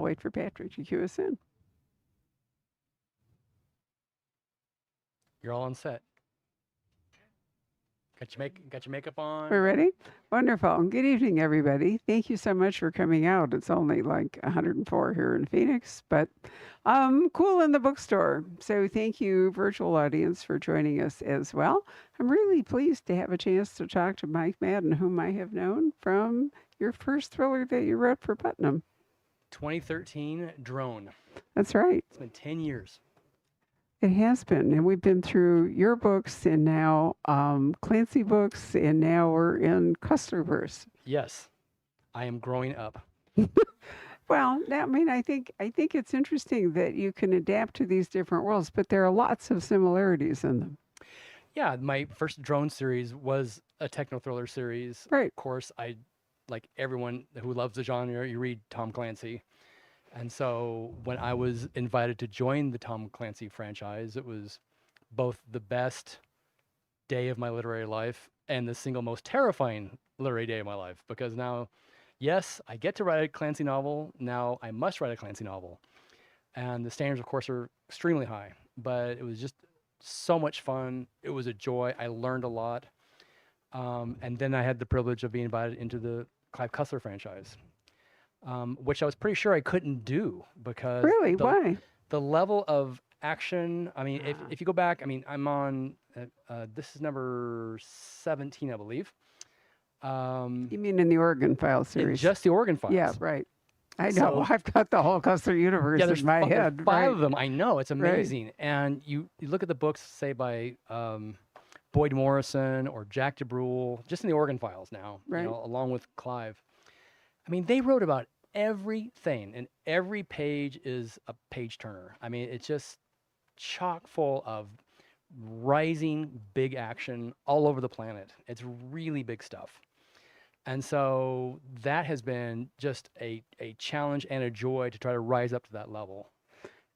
wait for Patrick to cue us in. You're all on set. Got your makeup on. We're ready? Wonderful. Good evening, everybody. Thank you so much for coming out. It's only like 104 here in Phoenix, but cool in the bookstore. So thank you, virtual audience, for joining us as well. I'm really pleased to have a chance to talk to Mike Maden, whom I have known from your first thriller that you wrote for Putnam. 2013 Drone. That's right. It's been 10 years. It has been, and we've been through your books and now Clancy books, and now we're in Cusslerverse. Yes, I am growing up. Well, I mean, I think it's interesting that you can adapt to these different worlds, but there are lots of similarities in them. Yeah, my first Drone series was a techno thriller series. Right. Of course, I, like everyone who loves the genre, you read Tom Clancy. And so when I was invited to join the Tom Clancy franchise, it was both the best day of my literary life and the single most terrifying literary day of my life, because now, yes, I get to write a Clancy novel. Now I must write a Clancy novel. And the standards, of course, are extremely high, but it was just so much fun. It was a joy. I learned a lot. And then I had the privilege of being invited into the Clive Cussler franchise. Which I was pretty sure I couldn't do because Really? Why? the level of action. I mean, if you go back, I mean, I'm on, this is number 17, I believe. You mean in the Oregon File series? Just the Oregon Files. Yeah, right. I know. I've got the whole Cussler universe there's in my there's head. five right. of them. I know. It's amazing. And you look at the books, say, by Boyd Morrison or Jack DeBrule, just in the Oregon Files now, Right. along with Clive. I mean, they wrote about everything, and every page is a page turner. I mean, it's just chock full of rising big action all over the planet. It's really big stuff. And so that has been just a challenge and a joy to try to rise up to that level.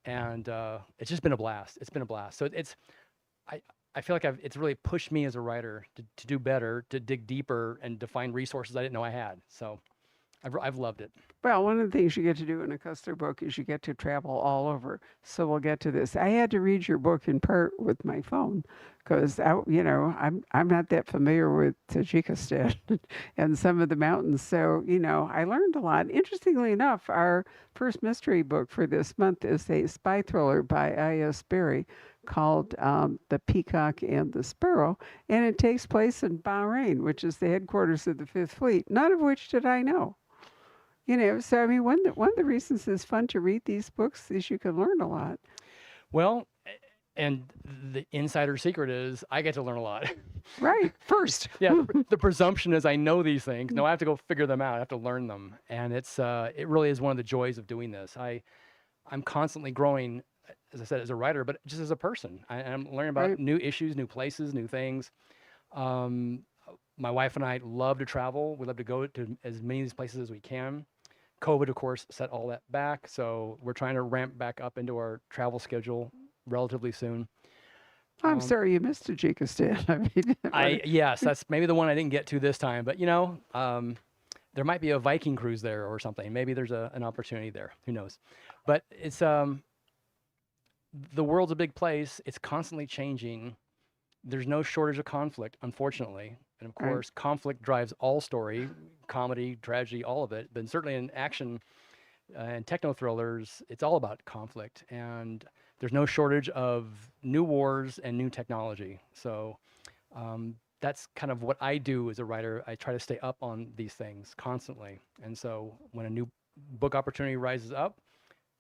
And it's just been a blast. It's been a blast. So I feel like it's really pushed me as a writer to do better, to dig deeper, and to find resources I didn't know I had. So I've loved it. Well, one of the things you get to do in a Cussler book is you get to travel all over. So we'll get to this. I had to read your book in part with my phone because I'm not that familiar with Tajikistan and some of the mountains. So I learned a lot. Interestingly enough, our first mystery book for this month is a spy thriller by I.S. Berry called The Peacock and the Sparrow, and it takes place in Bahrain, which is the headquarters of the Fifth Fleet. None of which did I know. So I mean, one of the reasons it's fun to read these books is you can learn a lot. Well, and the insider secret is I get to learn a lot. Right. First. Yeah. The presumption is I know these things. No, I have to go figure them out. I have to learn them. And it really is one of the joys of doing this. I'm constantly growing, as I said, as a writer, but just as a person. I'm learning about Right. new issues, new places, new things. My wife and I love to travel. We love to go to as many of these places as we can. COVID, of course, set all that back. So we're trying to ramp back up into our travel schedule relatively soon. I'm sorry you missed Tajikistan. I mean, Yes, that's maybe the one I didn't get to this time, but there might be a Viking cruise there or something. Maybe there's an opportunity there. Who knows? But it's the world's a big place. It's constantly changing. There's no shortage of conflict, unfortunately. And of Right. course, conflict drives all story, comedy, tragedy, all of it. But certainly in action and techno thrillers, it's all about conflict. And there's no shortage of new wars and new technology. So that's kind of what I do as a writer. I try to stay up on these things constantly. And so when a new book opportunity rises up,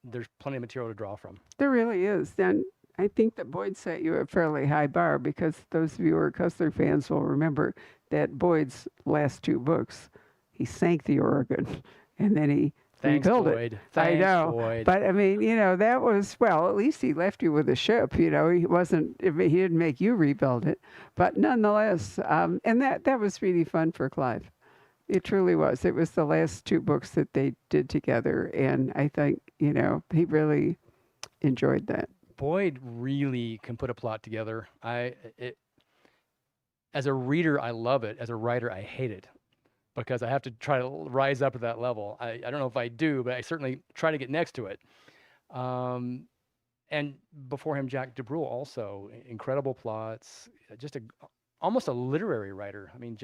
there's plenty of material to draw from. there really is. And I think that Boyd set you a fairly high bar because those of you who are Cussler fans will remember that Boyd's last two books, he sank the Oregon and then he Thanks, rebuilt Boyd. it. Thanks, I know. Boyd. But I mean, that was, well, at least he left you with a ship. He wasn't, he didn't make you rebuild it. But nonetheless, and that was really fun for Clive. It truly was. It was the last two books that they did together. And I think, he really enjoyed that. Boyd really can put a plot together. As a reader, I love it. As a writer, I hate it. because I have to try to rise up to that level. I don't know if I do, but I certainly try to get next to it. Um, and before him, Jack DeBrule also incredible plots, just almost a literary writer. I mean,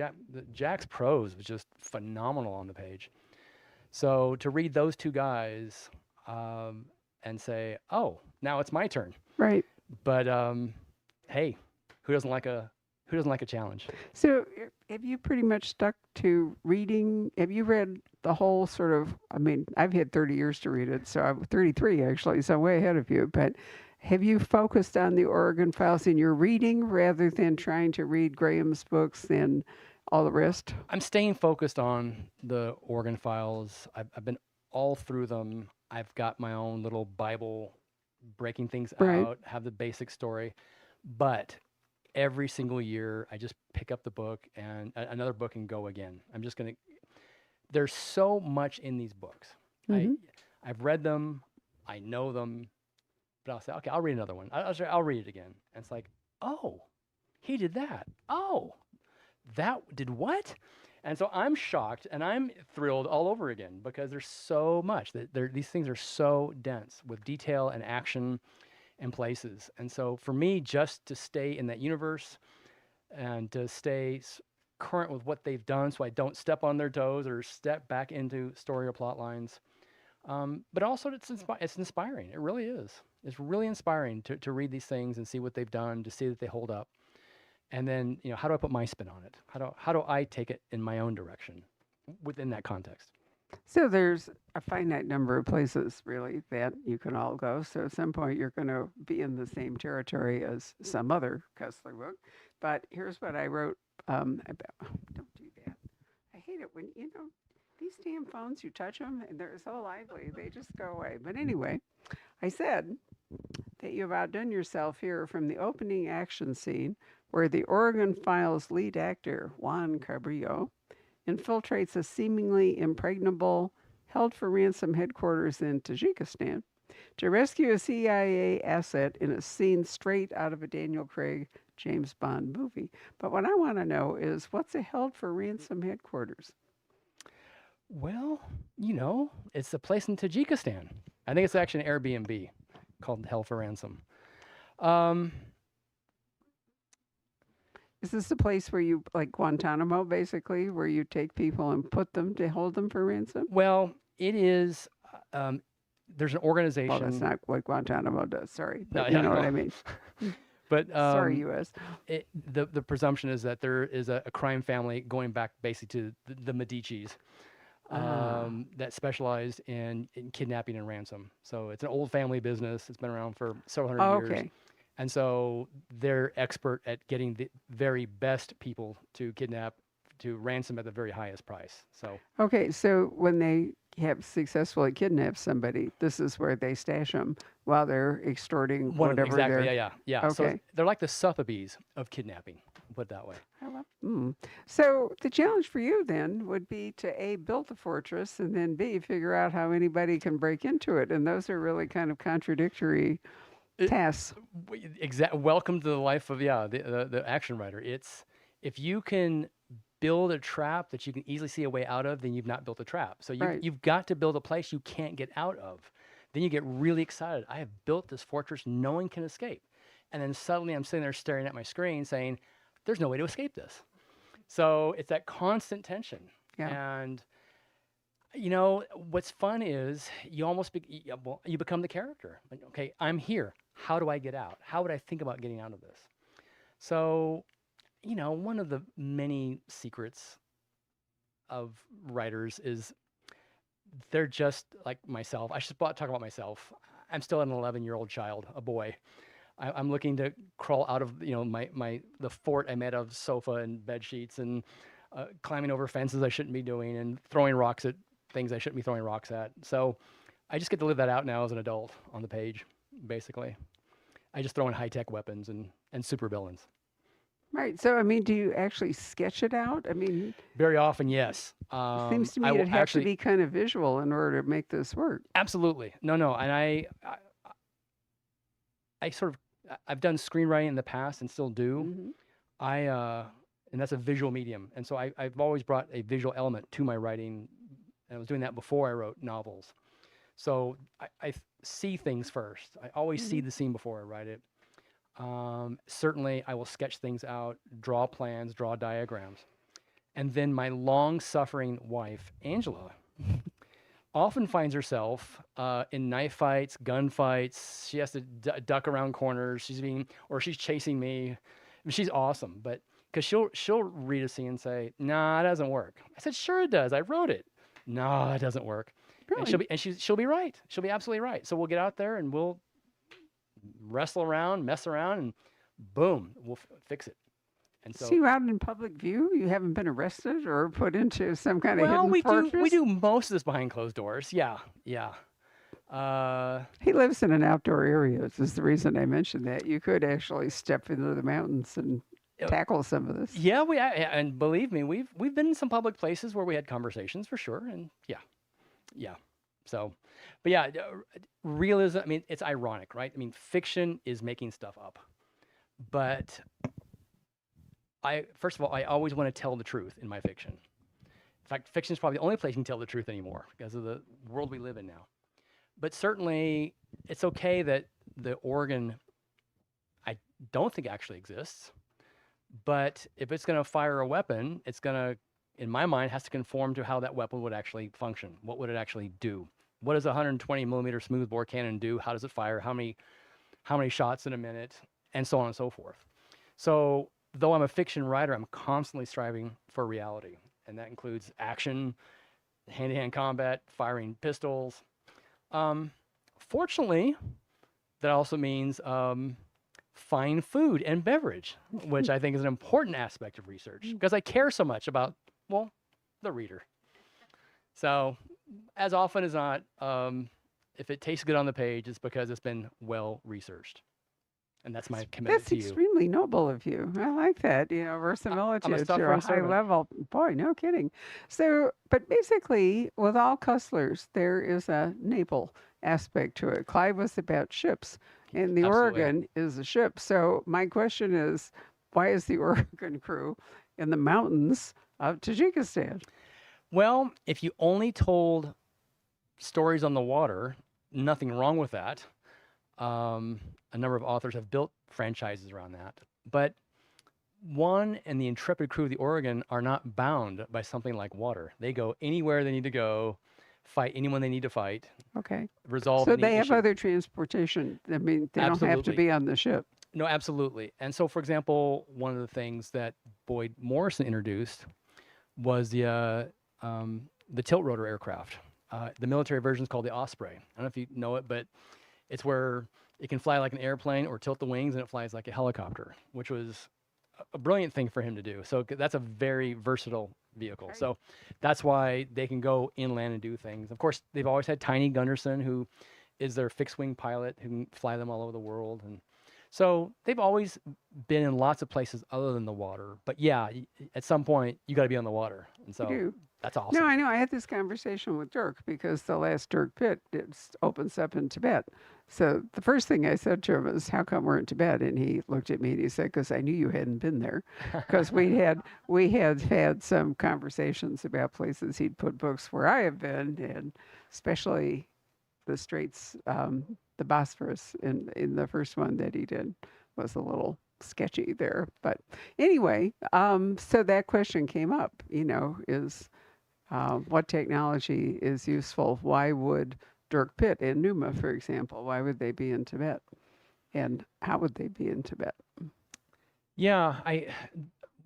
Jack's prose was just phenomenal on the page. So to read those two guys and say, "Oh, now it's my turn," Right. but hey, who doesn't like a challenge? So have you pretty much stuck to reading? Have you read the whole sort of, I mean, I've had 30 years to read it, so I'm 33 actually, so I'm way ahead of you. But have you focused on the Oregon Files in your reading rather than trying to read Graham's books and all the rest? I'm staying focused on the Oregon Files. I've been all through them. I've got my own little Bible breaking things Right. out, have the basic story. But every single year, I just pick up the book and another book and go again. I'm just going to, there's so much in these books. I, Hmm. I've read them, I know them, but I'll say, okay, I'll read another one. I'll read it again. And it's like, oh, he did that. Oh, that did what? And so I'm shocked and I'm thrilled all over again because there's so much that these things are so dense with detail and action and places. And so for me, just to stay in that universe and to stay current with what they've done so I don't step on their toes or step back into story or plot lines. But also it's inspiring. It really is. It's really inspiring to read these things and see what they've done, to see that they hold up. And then, how do I put my spin on it? How do I take it in my own direction within that context? So there's a finite number of places really that you can all go. So at some point you're going to be in the same territory as some other Cussler book. But here's what I wrote about. Don't do that. I hate it when, these damn phones, you touch them and they're so lively, they just go away. But anyway, I said that you've outdone yourself here from the opening action scene where the Oregon Files lead actor, Juan Cabrillo, infiltrates a seemingly impregnable held for ransom headquarters in Tajikistan to rescue a CIA asset in a scene straight out of a Daniel Craig James Bond movie. But what I want to know is what's a held for ransom headquarters? Well, it's a place in Tajikistan. I think it's actually an Airbnb called Hell for Ransom. Um, Is this a place where you, like Guantanamo, basically, where you take people and put them to hold them for ransom? well, it is. There's an Well, that's organization. not what Guantanamo does. Sorry, No, but you yeah, know what no. I mean. But Sorry, U.S. the presumption is that there is a crime family going back basically to the Medicis Ah, that specialized in kidnapping and ransom. So it's an old family business. It's been around for several hundred oh, years. okay. And so they're expert at getting the very best people to kidnap, to ransom at the very highest price. So Okay, so when they have successfully kidnapped somebody, this is where they stash them while they're extorting one of the, whatever exactly, they're. yeah. So Okay. they're like the Sotheby's of kidnapping, put it that way. So the challenge for you then would be to A, build the fortress, and then B, figure out how anybody can break into it. And those are really kind of contradictory It, tasks. Welcome to the life of the action writer. It's if you can build a trap that you can easily see a way out of, then you've not built a trap. So Right. you've got to build a place you can't get out of. Then you get really excited. I have built this fortress no one can escape. And then suddenly I'm sitting there staring at my screen saying, there's no way to escape this. So it's that constant tension. Yeah. And what's fun is you become the character. Like, okay, I'm here. How do I get out? How would I think about getting out of this? So, one of the many secrets of writers is they're just like myself. I should talk about myself. I'm still an 11-year-old child, a boy. I'm looking to crawl out of the fort I made of sofa and bed sheets and climbing over fences I shouldn't be doing and throwing rocks at things I shouldn't be throwing rocks at. So I just get to live that out now as an adult on the page, basically. I just throw in high-tech weapons and super villains. Right. So, I mean, do you actually sketch it out? I mean, Very often, yes. it seems to me I will it'd have to actually be kind of visual in order to make this work. absolutely no, and I sort of I've done screenwriting in the past and still do. Hmm. I and that's a visual medium. And so I've always brought a visual element to my writing, and I was doing that before I wrote novels. So I see things first. I always see Mhm. the scene before I write it. Certainly, I will sketch things out, draw plans, draw diagrams. And then my long suffering wife, Angela, often finds herself in knife fights, gun fights. She has to duck around corners. She's chasing me. I mean, she's awesome, but because she'll read a scene and say, "Nah, it doesn't work." I said, "Sure it does. I wrote it." "No, it doesn't work." And Really? she'll be right. She'll be absolutely right. So we'll get out there and we'll wrestle around, mess around, and boom, we'll fix it. And See so, you out in public view? You haven't been arrested or put into some kind of well, hidden we fortress? do most of this behind closed doors. Yeah, yeah. Uh, He lives in an outdoor area. This is the reason I mentioned that. You could actually step into the mountains and uh, tackle some of this. yeah, and believe me, we've been in some public places where we had conversations for sure, and yeah, yeah. So, but yeah, realism. I mean, it's ironic, right? I mean, fiction is making stuff up, but I first of all, I always want to tell the truth in my fiction. In fact, fiction is probably the only place you can tell the truth anymore because of the world we live in now. But certainly, it's okay that the organ I don't think actually exists. But if it's going to fire a weapon, it's going to, in my mind, has to conform to how that weapon would actually function. What would it actually do? What does a 120 millimeter smoothbore cannon do? How does it fire? How many shots in a minute? And so on and so forth. So though I'm a fiction writer, I'm constantly striving for reality, and that includes action, hand-to-hand combat, firing pistols. Um, Fortunately, that also means fine food and beverage, which I think is an important aspect of research because I care so much about, well, the reader. So, as often as not, if it tastes good on the page, it's because it's been well researched. And that's my commitment That's to you. extremely noble of you. I like that, I'm a verisimilitude to a suffering high servant. level. Boy, no kidding. So, but basically, with all Custlers, there is a naval aspect to it. Clive was about ships, and the Absolutely. Oregon is a ship. So, my question is, why is the Oregon crew in the mountains of Tajikistan? Well, if you only told stories on the water, nothing wrong with that. A number of authors have built franchises around that. But one and the intrepid crew of the Oregon are not bound by something like water. They go anywhere they need to go, fight anyone they need to fight, Okay. resolve So, any they have issue. other transportation. I mean, they don't have to Absolutely. be on the ship. No, absolutely. And so, for example, one of the things that Boyd Morrison introduced was the tilt rotor aircraft. The military version is called the Osprey. I don't know if you know it, but it's where it can fly like an airplane or tilt the wings and it flies like a helicopter, which was a brilliant thing for him to do. So that's a very versatile vehicle. Right. So that's why they can go inland and do things. Of course, they've always had Tiny Gunderson, who is their fixed wing pilot who can fly them all over the world. And so they've always been in lots of places other than the water. But yeah, at some point you got to be on the water. And You so do. that's No, awesome. I know. I had this conversation with Dirk because the last Dirk pit opens up in Tibet. So the first thing I said to him was, "How come we're in Tibet?" And he looked at me and he said, "Because I knew you hadn't been there, because we had some conversations about places he'd put books where I have been, and especially the Straits, the Bosphorus in the first one that he did was a little sketchy there. But anyway, so that question came up. Is what technology is useful? Why would Dirk Pitt and Numa, for example, why would they be in Tibet? And how would they be in Tibet? Yeah, I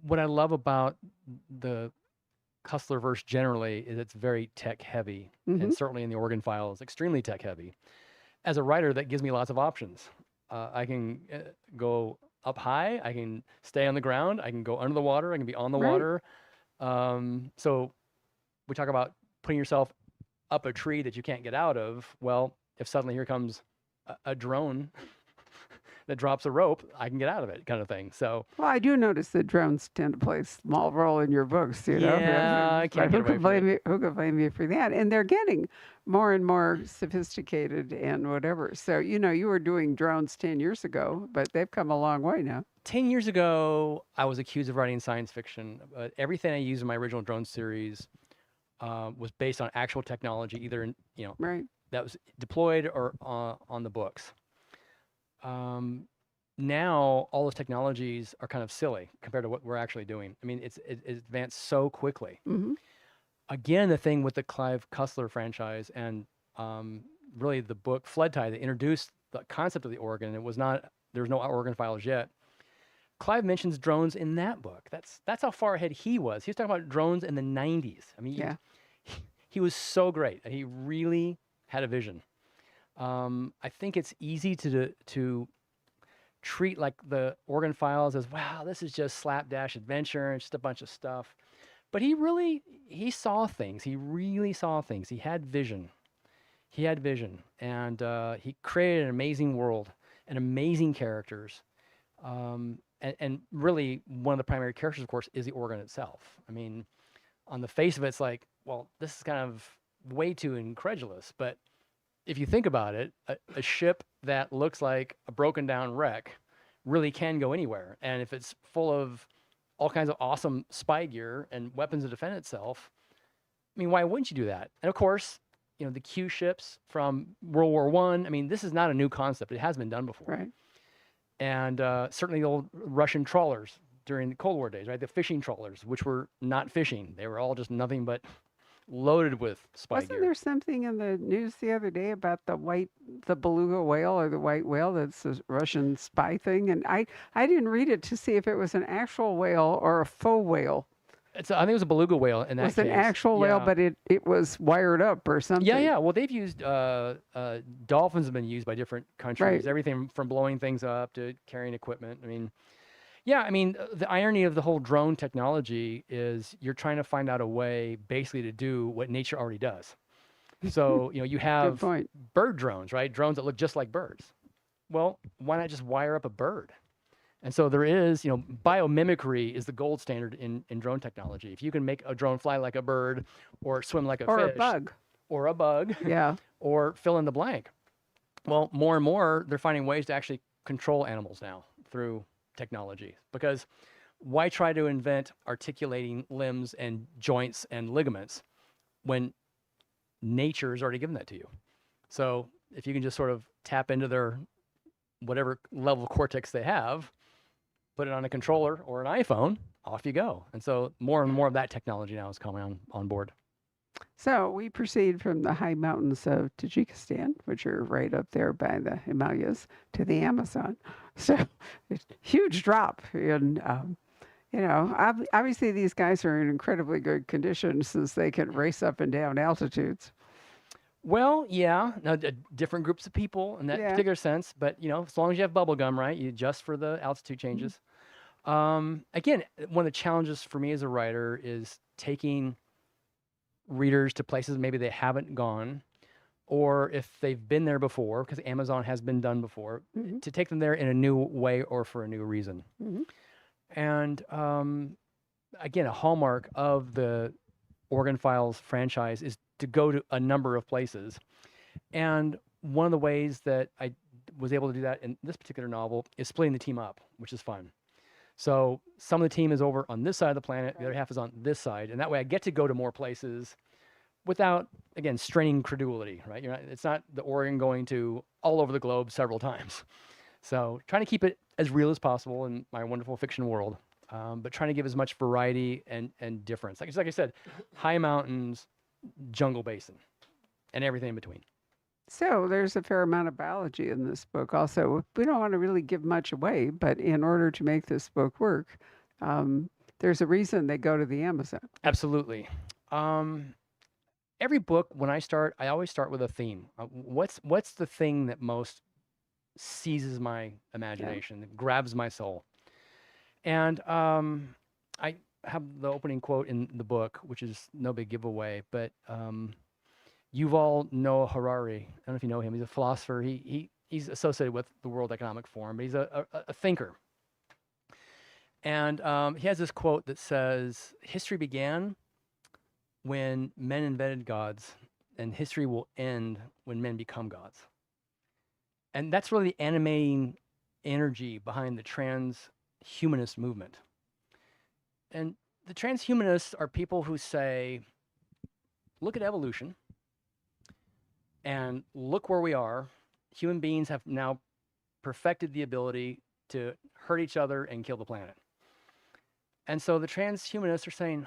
what I love about the Cussler verse generally is it's very tech heavy, Hmm. and certainly in the Oregon file is extremely tech heavy. As a writer, that gives me lots of options. I can go up high, I can stay on the ground, I can go under the water, I can be on the Right. water. So we talk about putting yourself up a tree that you can't get out of. Well, if suddenly here comes a drone that drops a rope, I can get out of it, kind of thing. So Well, I do notice that drones tend to play a small role in your books, you know. yeah, I But can't get away from it. who can blame you for that? And they're getting more and more sophisticated and whatever. So, you know, you were doing drones 10 years ago, but they've come a long way now. 10 years ago, I was accused of writing science fiction, but everything I used in my original drone series was based on actual technology, either in, Right. that was deployed or on the books. Now all those technologies are kind of silly compared to what we're actually doing. I mean, it's advanced so quickly. Hmm. Again, the thing with the Clive Cussler franchise and really the book Flood Tide that introduced the concept of the organ. It was not there was no organ files yet. Clive mentions drones in that book. That's how far ahead he was. He was talking about drones in the 90s. I mean, Yeah. he was so great. He really had a vision. I think it's easy to treat like the organ files as, wow, this is just slapdash adventure and just a bunch of stuff. But he saw things. He really saw things. He had vision. He had vision, and he created an amazing world and amazing characters. And really, one of the primary characters, of course, is the organ itself. I mean, on the face of it, it's like, well, this is kind of way too incredulous. But if you think about it, a ship that looks like a broken down wreck really can go anywhere. And if it's full of all kinds of awesome spy gear and weapons to defend itself, I mean, why wouldn't you do that? And of course, the Q ships from World War One. I mean, this is not a new concept. It has been done before. Right. And certainly the old Russian trawlers during the Cold War days, right? The fishing trawlers, which were not fishing. They were all just nothing but loaded with spy Wasn't gear. there something in the news the other day about the beluga whale or the white whale that's a Russian spy thing? And I didn't read it to see if it was an actual whale or a faux whale. I think it was a beluga whale in It that was case. an actual whale, Yeah. but it was wired up or something. Yeah. Well, they've used dolphins have been used by different countries. Right. Everything from blowing things up to carrying equipment. I mean, yeah. I mean, the irony of the whole drone technology is you're trying to find out a way, basically, to do what nature already does. So you Good have point. bird drones, right? Drones that look just like birds. Well, why not just wire up a bird? And so there is, biomimicry is the gold standard in drone technology. If you can make a drone fly like a bird or swim like a Or fish a bug. or a bug Yeah. or fill in the blank. Well, more and more, they're finding ways to actually control animals now through technology. Because why try to invent articulating limbs and joints and ligaments when nature has already given that to you? So if you can just sort of tap into their whatever level of cortex they have, put it on a controller or an iPhone, off you go. And so more and more of that technology now is coming on board. So we proceed from the high mountains of Tajikistan, which are right up there by the Himalayas, to the Amazon. So it's a huge drop. And, obviously these guys are in incredibly good condition since they can race up and down altitudes. Well, yeah, now different groups of people in that Yeah. particular sense, but as long as you have bubble gum, right, you adjust for the altitude changes. Again, one of the challenges for me as a writer is taking readers to places maybe they haven't gone, or if they've been there before, because Amazon has been done before, Hmm. to take them there in a new way or for a new reason. Hmm. And again, a hallmark of the Organ Files franchise is to go to a number of places. And one of the ways that I was able to do that in this particular novel is splitting the team up, which is fun. So some of the team is over on this side of the planet, the other half is on this side, and that way I get to go to more places without, again, straining credulity, right? It's not the Oregon going to all over the globe several times. So trying to keep it as real as possible in my wonderful fiction world, but trying to give as much variety and difference. Like I said, high mountains, jungle basin, and everything in between. So there's a fair amount of biology in this book. Also, we don't want to really give much away, but in order to make this book work, there's a reason they go to the Amazon. Absolutely. Every book, when I start, I always start with a theme. What's the thing that most seizes my imagination, that grabs my soul? And I have the opening quote in the book, which is no big giveaway, but Yuval Noah Harari. I don't know if you know him. He's a philosopher. He He's associated with the World Economic Forum, but he's a thinker. And he has this quote that says, "History began when men invented gods, and history will end when men become gods." And that's really the animating energy behind the transhumanist movement. And the transhumanists are people who say, look at evolution and look where we are. Human beings have now perfected the ability to hurt each other and kill the planet. And so the transhumanists are saying,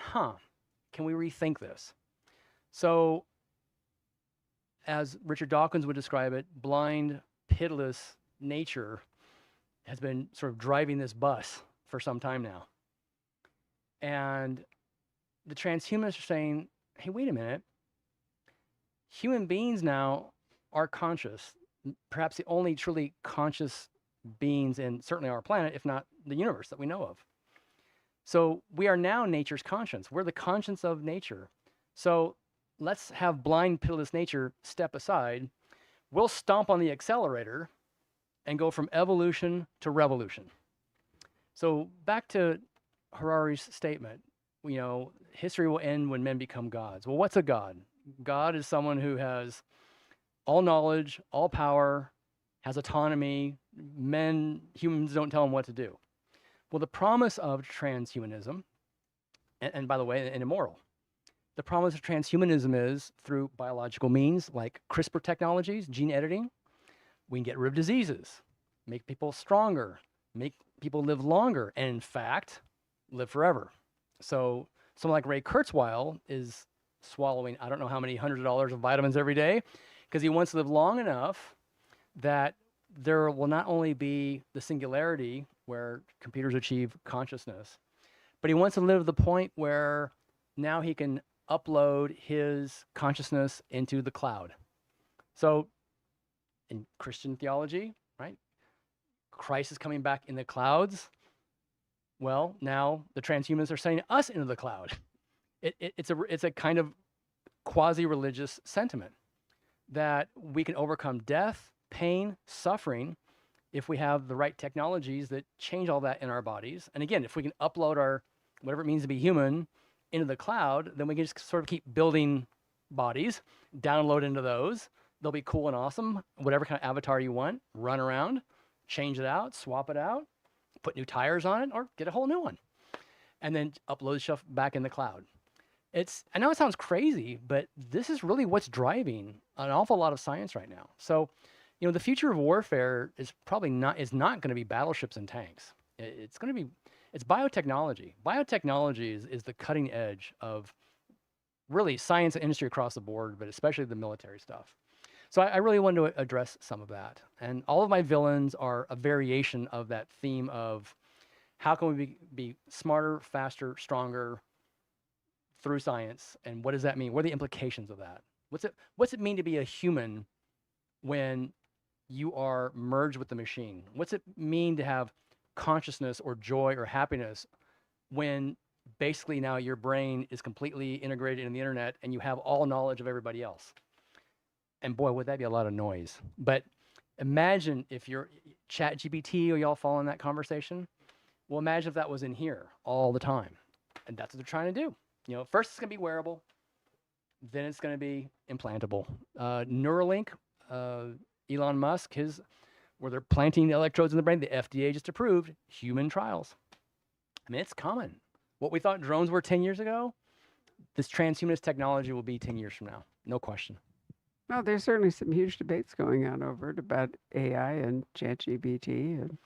can we rethink this? So, as Richard Dawkins would describe it, blind, pitiless nature has been sort of driving this bus for some time now. And the transhumanists are saying, hey, wait a minute. Human beings now are conscious, perhaps the only truly conscious beings in certainly our planet, if not the universe that we know of. So we are now nature's conscience. We're the conscience of nature. So let's have blind, pitiless nature step aside. We'll stomp on the accelerator and go from evolution to revolution. So back to Harari's statement, history will end when men become gods. Well, what's a god? God is someone who has all knowledge, all power, has autonomy. Humans don't tell him what to do. Well, the promise of transhumanism, and by the way, and immoral, the promise of transhumanism is through biological means like CRISPR technologies, gene editing, we can get rid of diseases, make people stronger, make people live longer, and in fact, live forever. So someone like Ray Kurzweil is swallowing, I don't know how many hundreds of dollars of vitamins every day, because he wants to live long enough that there will not only be the singularity where computers achieve consciousness, but he wants to live to the point where now he can upload his consciousness into the cloud. So in Christian theology, right, Christ is coming back in the clouds. Well, now the transhumanists are sending us into the cloud. It's a kind of quasi-religious sentiment that we can overcome death, pain, suffering, if we have the right technologies that change all that in our bodies. And again, if we can upload our, whatever it means to be human, into the cloud, then we can just sort of keep building bodies, download into those. They'll be cool and awesome. Whatever kind of avatar you want, run around, change it out, swap it out, put new tires on it, or get a whole new one. And then upload stuff back in the cloud. I know it sounds crazy, but this is really what's driving an awful lot of science right now. So, the future of warfare is probably not going to be battleships and tanks. It's biotechnology. Biotechnology is the cutting edge of really science and industry across the board, but especially the military stuff. So I really wanted to address some of that. And all of my villains are a variation of that theme of how can we be smarter, faster, stronger through science, and what does that mean? What are the implications of that? What's it mean to be a human when you are merged with the machine? What's it mean to have consciousness or joy or happiness when basically now your brain is completely integrated in the internet and you have all knowledge of everybody else? And boy, would that be a lot of noise. But imagine if you're ChatGPT or y'all follow in that conversation. Well, imagine if that was in here all the time. And that's what they're trying to do. First it's going to be wearable, then it's going to be implantable. Neuralink, Elon Musk, where they're planting electrodes in the brain, the FDA just approved human trials. I mean, it's coming. What we thought drones were 10 years ago, this transhumanist technology will be 10 years from now. No question. Well, there's certainly some huge debates going on over it about AI and ChatGPT and,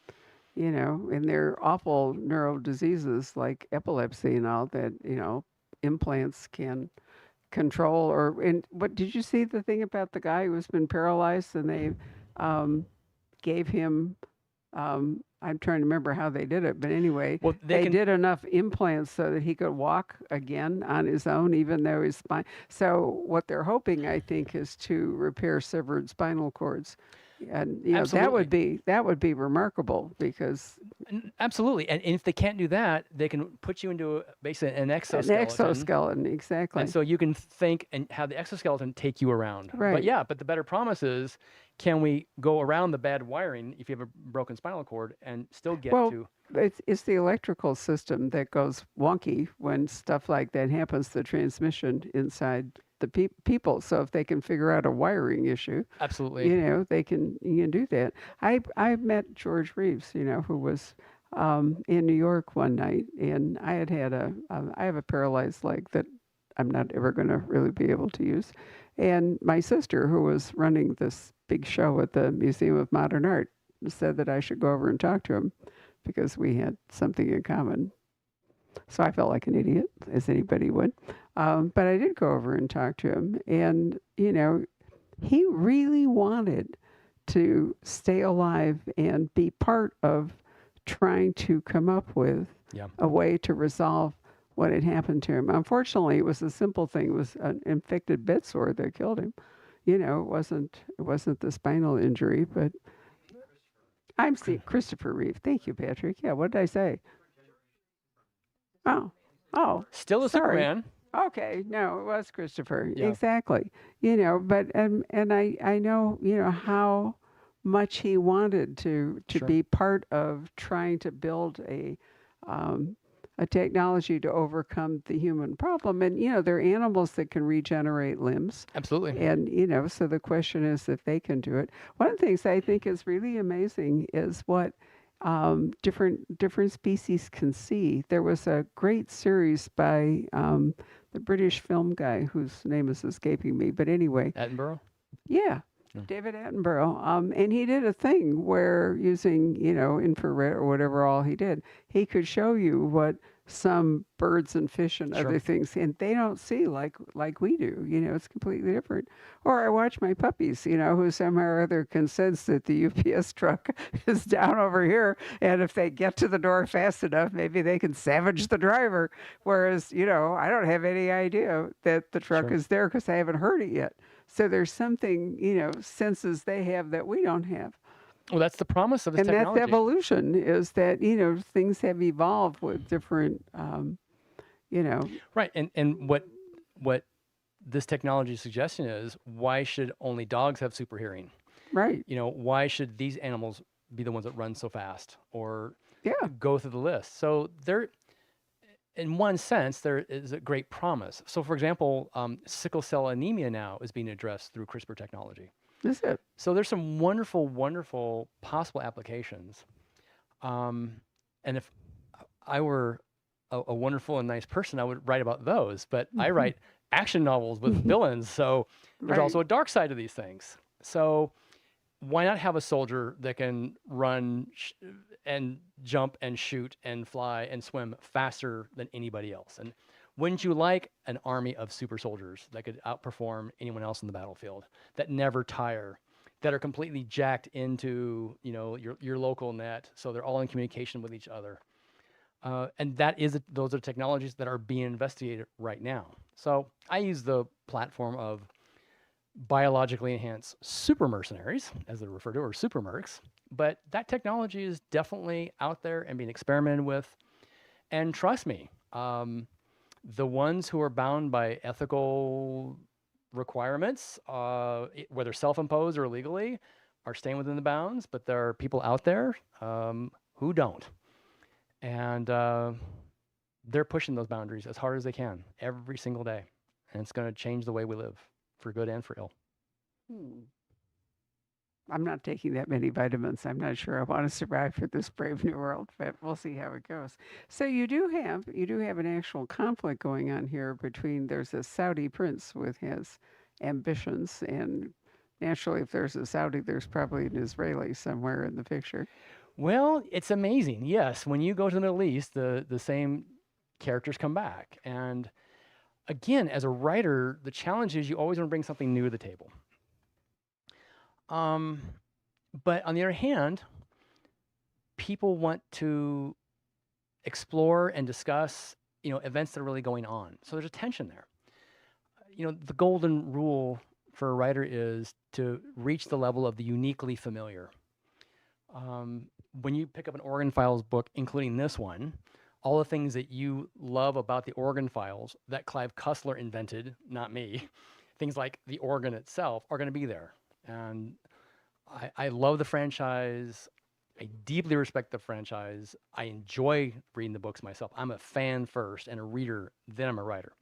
and there are awful neural diseases like epilepsy and all that, implants can control. What did you see the thing about the guy who's been paralyzed and they gave him, I'm trying to remember how they did it, but anyway, well, they did enough implants so that he could walk again on his own, even though his spine. So what they're hoping, I think, is to repair severed spinal cords. And Absolutely. that would be remarkable because Absolutely. And if they can't do that, they can put you into basically an an exoskeleton. exoskeleton, And exactly. so you can think and have the exoskeleton take you around. But Right. yeah, but the better promise is, can we go around the bad wiring if you have a broken spinal cord and still get Well, to? it's the electrical system that goes wonky when stuff like that happens, the transmission inside the people. So if they can figure out a wiring issue, Absolutely. you can do that. I met George Reeves, who was in New York one night, and I have a paralyzed leg that I'm not ever going to really be able to use, and my sister, who was running this big show at the Museum of Modern Art, said that I should go over and talk to him because we had something in common. So I felt like an idiot, as anybody would. But I did go over and talk to him, and he really wanted to stay alive and be part of trying to come up with Yeah. a way to resolve what had happened to him. Unfortunately, it was a simple thing. It was an infected bed sore that killed him. It wasn't the spinal injury, but I'm seeing Christopher Reeve. Thank you, Patrick. Yeah, what did I say? Oh, oh, Still a sorry. Superman. Okay, no, it was Christopher. Yeah. Exactly. But and I know, how much he wanted to Sure. be part of trying to build a technology to overcome the human problem. And there are animals that can regenerate limbs. Absolutely. And so the question is if they can do it. One of the things I think is really amazing is what different species can see. There was a great series by the British film guy whose name is escaping me, but anyway, Attenborough. yeah, Yeah. David Attenborough. And he did a thing where using, infrared or whatever all he did, he could show you what some birds and fish and Sure. other things, and they don't see like we do. It's completely different. Or I watch my puppies, who somehow or other can sense that the UPS truck is down over here, and if they get to the door fast enough, maybe they can savage the driver. Whereas, I don't have any idea that the truck Sure. is there because I haven't heard it yet. So there's something, senses they have that we don't have. Well, that's the promise of this And that's technology. evolution is that, things have evolved with different, you know, Right. And what this technology suggestion is, why should only dogs have super hearing? right. Why should these animals be the ones that run so fast or Yeah, go through the list? So there, in one sense, there is a great promise. So, for example, sickle cell anemia now is being addressed through CRISPR technology. that's it. So there's some wonderful, wonderful possible applications. Um, and if I were a wonderful and nice person, I would write about those. But I write action novels with villains, so there's Right. also a dark side to these things. So why not have a soldier that can run and jump and shoot and fly and swim faster than anybody else? And wouldn't you like an army of super soldiers that could outperform anyone else in the battlefield, that never tire, that are completely jacked into your local net, so they're all in communication with each other? And those are technologies that are being investigated right now. So I use the platform of biologically enhanced super mercenaries, as they're referred to, or super mercs. But that technology is definitely out there and being experimented with. And trust me, the ones who are bound by ethical requirements, whether self-imposed or legally, are staying within the bounds. But there are people out there who don't, and they're pushing those boundaries as hard as they can every single day, and it's going to change the way we live, for good and for ill. Hmm. I'm not taking that many vitamins. I'm not sure I want to survive for this brave new world, but we'll see how it goes. So you do have an actual conflict going on here between there's a Saudi prince with his ambitions, and naturally, if there's a Saudi, there's probably an Israeli somewhere in the picture. Well, it's amazing. Yes, when you go to the Middle East, the same characters come back. And again, as a writer, the challenge is you always want to bring something new to the table. Um, but on the other hand, people want to explore and discuss, events that are really going on. So there's a tension there. The golden rule for a writer is to reach the level of the uniquely familiar. When you pick up an organ files book, including this one, all the things that you love about the organ files that Clive Cussler invented, not me, things like the organ itself are going to be there. And I love the franchise. I deeply respect the franchise. I enjoy reading the books myself. I'm a fan first and a reader, then I'm a writer.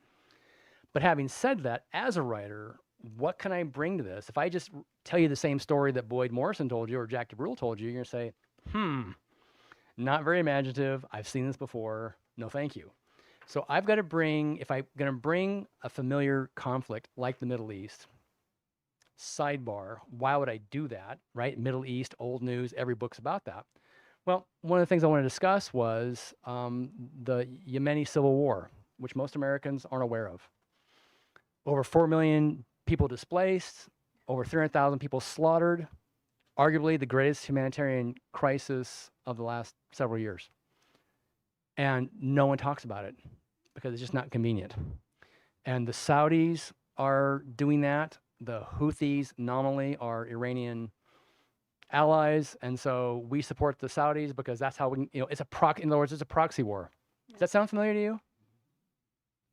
But having said that, as a writer, what can I bring to this? If I just tell you the same story that Boyd Morrison told you or Jack DeBrule told you, you're going to say, not very imaginative. I've seen this before. No, thank you. So I've got to bring, if I'm going to bring a familiar conflict like the Middle East, sidebar, why would I do that, right? Middle East, old news, every book's about that. Well, one of the things I want to discuss was the Yemeni civil war, which most Americans aren't aware of. Over 4 million people displaced, over 300,000 people slaughtered, arguably the greatest humanitarian crisis of the last several years. And no one talks about it because it's just not convenient. And the Saudis are doing that. The Houthis nominally are Iranian allies. And so we support the Saudis because that's how we, it's in other words, it's a proxy war. Does that sound familiar to you?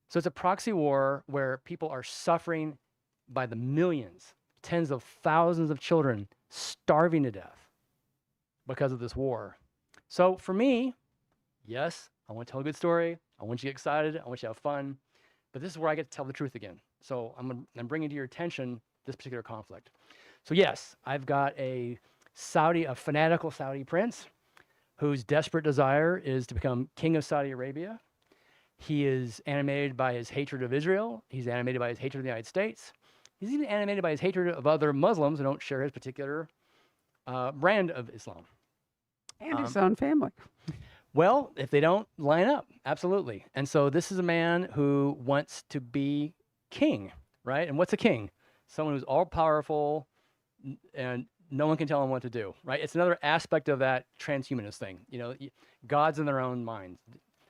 So it's a proxy war where people are suffering by the millions, tens of thousands of children starving to death because of this war. So for me, yes, I want to tell a good story. I want you to get excited. I want you to have fun. But this is where I get to tell the truth again. So I'm bringing to your attention this particular conflict. So yes, I've got a fanatical Saudi prince whose desperate desire is to become king of Saudi Arabia. He is animated by his hatred of Israel. He's animated by his hatred of the United States. He's even animated by his hatred of other Muslims who don't share his particular brand of Islam. And his own family. Well, if they don't line up, absolutely. And so this is a man who wants to be king, right? And what's a king? Someone who's all powerful and no one can tell him what to do, right? It's another aspect of that transhumanist thing. Gods in their own minds.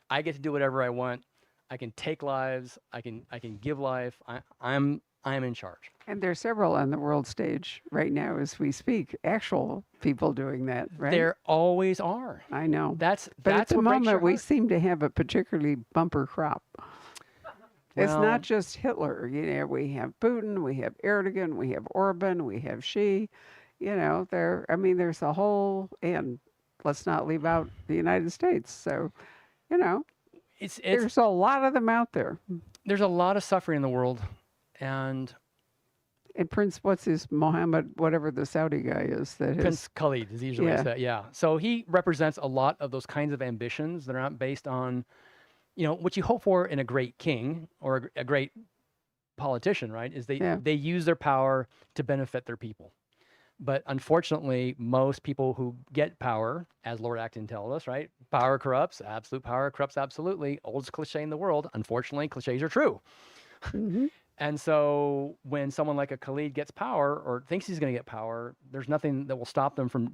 I get to do whatever I want. I can take lives. I can give life. I'm in charge. And there's several on the world stage right now as we speak. Actual people doing that, right? There always are. I know. But at the what breaks your moment, we heart. seem to have a particularly bumper crop. It's Well, not just Hitler. We have Putin, we have Erdogan, we have Orban, we have Xi. There's a whole, and let's not leave out the United States. So, there's a lot of them out there. There's a lot of suffering in the world, and Prince, what's his Mohammed, whatever the Saudi guy is, Prince Khalid is usually said, yeah. So he represents a lot of those kinds of ambitions that are not based on, what you hope for in a great king or a great politician, right? Is they use their power to benefit their people. But unfortunately, most people who get power, as Lord Acton tells us, right? Power corrupts, absolute power corrupts absolutely. Oldest cliche in the world. Unfortunately, cliches are true. Mm-hmm. And so when someone like a Khalid gets power or thinks he's going to get power, there's nothing that will stop them from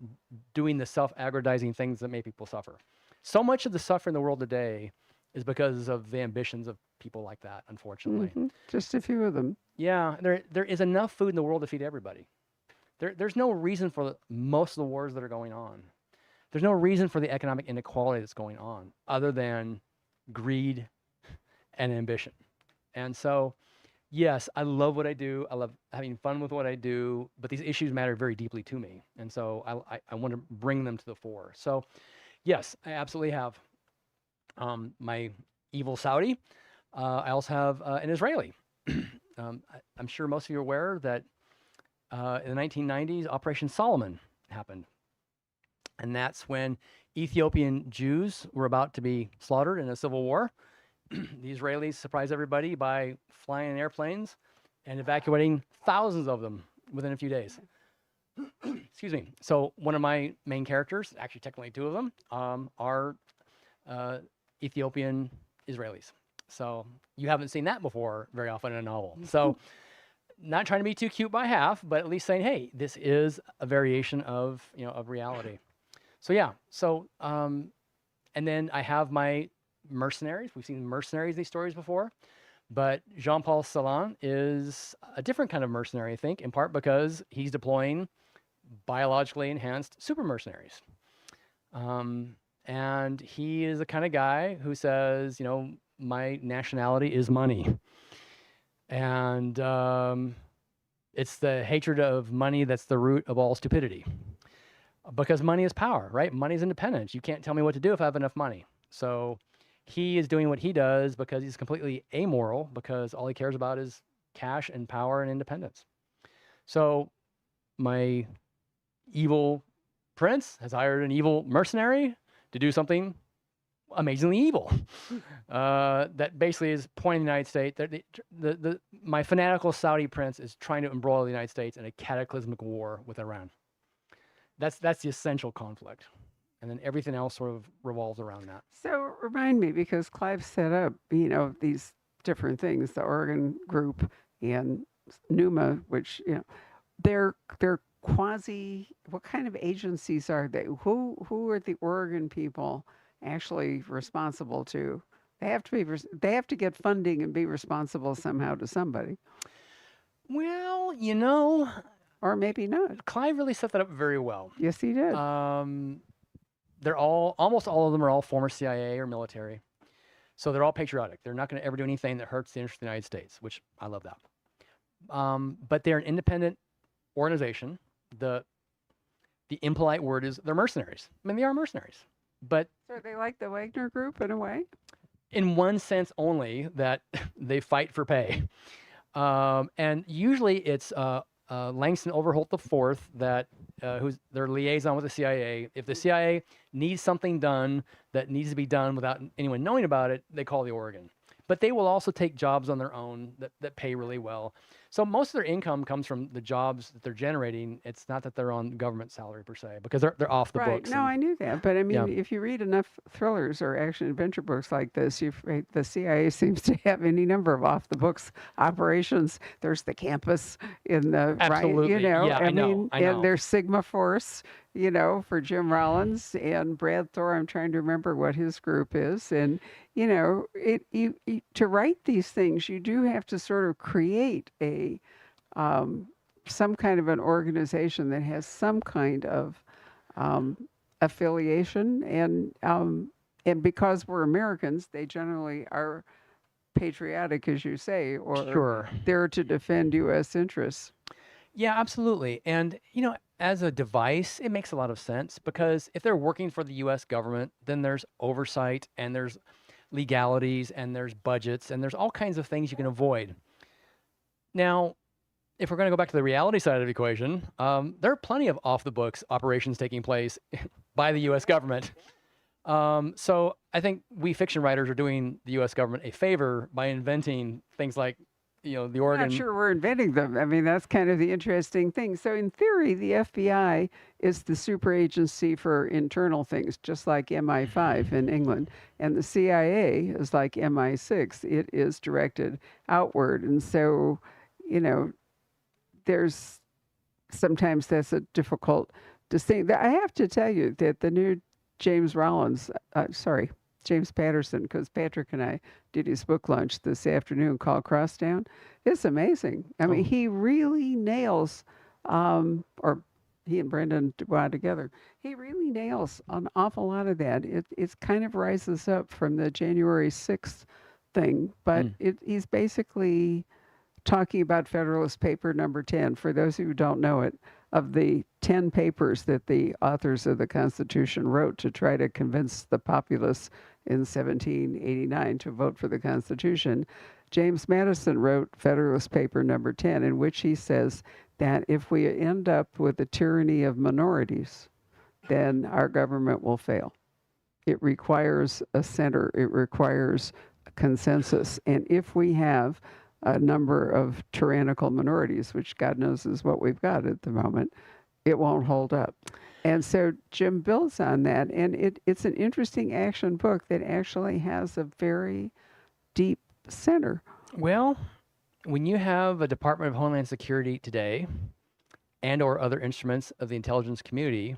doing the self-aggrandizing things that make people suffer. So much of the suffering in the world today is because of the ambitions of people like that, unfortunately. Mm-hmm. Just a few of them. Yeah, there is enough food in the world to feed everybody. There's no reason for most of the wars that are going on. There's no reason for the economic inequality that's going on other than greed and ambition. And so, yes, I love what I do. I love having fun with what I do, but these issues matter very deeply to me. And so I want to bring them to the fore. So, yes, I absolutely have my evil Saudi. I also have an Israeli. I'm sure most of you are aware that in the 1990s, Operation Solomon happened. And that's when Ethiopian Jews were about to be slaughtered in a civil war. The Israelis surprised everybody by flying in airplanes and evacuating thousands of them within a few days. Excuse me. So one of my main characters, actually technically two of them, are Ethiopian Israelis. So you haven't seen that before very often in a novel. So not trying to be too cute by half, but at least saying, hey, this is a variation of, of reality. So yeah. So, and then I have my mercenaries. We've seen mercenaries in these stories before, But Jean-Paul Celan is a different kind of mercenary, I think, in part because he's deploying biologically enhanced super mercenaries. And he is the kind of guy who says, my nationality is money. And it's the hatred of money that's the root of all stupidity. Because money is power, right? Money is independence. You can't tell me what to do if I have enough money. So he is doing what he does because he's completely amoral, because all he cares about is cash and power and independence. So my evil prince has hired an evil mercenary to do something amazingly evil. That basically is pointing the United States. My fanatical Saudi prince is trying to embroil the United States in a cataclysmic war with Iran. That's the essential conflict. And then everything else sort of revolves around that. So remind me, because Clive set up, these different things, the Oregon group and Numa, which, they're quasi, what kind of agencies are they? Who are the Oregon people actually responsible to? They have to get funding and be responsible somehow to somebody, Well, or maybe not. Clive really set that up very well. Yes, he did. They're almost all of them are all former CIA or military. So they're all patriotic. They're not going to ever do anything that hurts the interest of the United States, which I love that. But they're an independent organization. The impolite word is they're mercenaries. I mean, they are mercenaries. But So are they like the Wagner Group in a way? in one sense only, that they fight for pay. And usually it's Langston Overholt IV that who's their liaison with the CIA. If the CIA needs something done that needs to be done without anyone knowing about it, they call the Oregon. But they will also take jobs on their own that pay really well. So most of their income comes from the jobs that they're generating. It's not that they're on government salary per se, because they're off the Right. books. No, and- I knew that. But I mean, Yeah. if you read enough thrillers or action adventure books like this, the CIA seems to have any number of off the books operations. There's the campus in the right, Absolutely. Yeah, I know. and there's Sigma Force, for Jim Rollins and Brad Thor. I'm trying to remember what his group is. And, to write these things, you do have to sort of create some kind of an organization that has some kind of affiliation, and because we're Americans, they generally are patriotic, as you say, or Sure. there to defend U.S. interests. Yeah, absolutely. And, as a device, it makes a lot of sense, because if they're working for the US government, then there's oversight and there's legalities and there's budgets and there's all kinds of things you can avoid. Now, if we're going to go back to the reality side of the equation, there are plenty of off the books operations taking place by the US government. So I think we fiction writers are doing the US government a favor by inventing things like, the I'm Oregon. not sure we're inventing them. I mean, that's kind of the interesting thing. So in theory, the FBI is the super agency for internal things, just like MI5 in England. And the CIA is like MI6. It is directed outward. And so, there's sometimes that's a difficult distinction. I have to tell you that the new James Patterson, because Patrick and I did his book launch this afternoon called Crosstown. It's amazing. I mean, he really nails, or he and Brendan Dubois together, he really nails an awful lot of that. It kind of rises up from the January 6th thing, but he's basically talking about Federalist Paper number 10. For those who don't know it, of the 10 papers that the authors of the Constitution wrote to try to convince the populace in 1789 to vote for the Constitution, James Madison wrote Federalist Paper number 10, in which he says that if we end up with the tyranny of minorities, then our government will fail. It requires a center. It requires a consensus. And if we have a number of tyrannical minorities, which God knows is what we've got at the moment, it won't hold up. And so Jim builds on that, and it's an interesting action book that actually has a very deep center. Well, when you have a Department of Homeland Security today and or other instruments of the intelligence community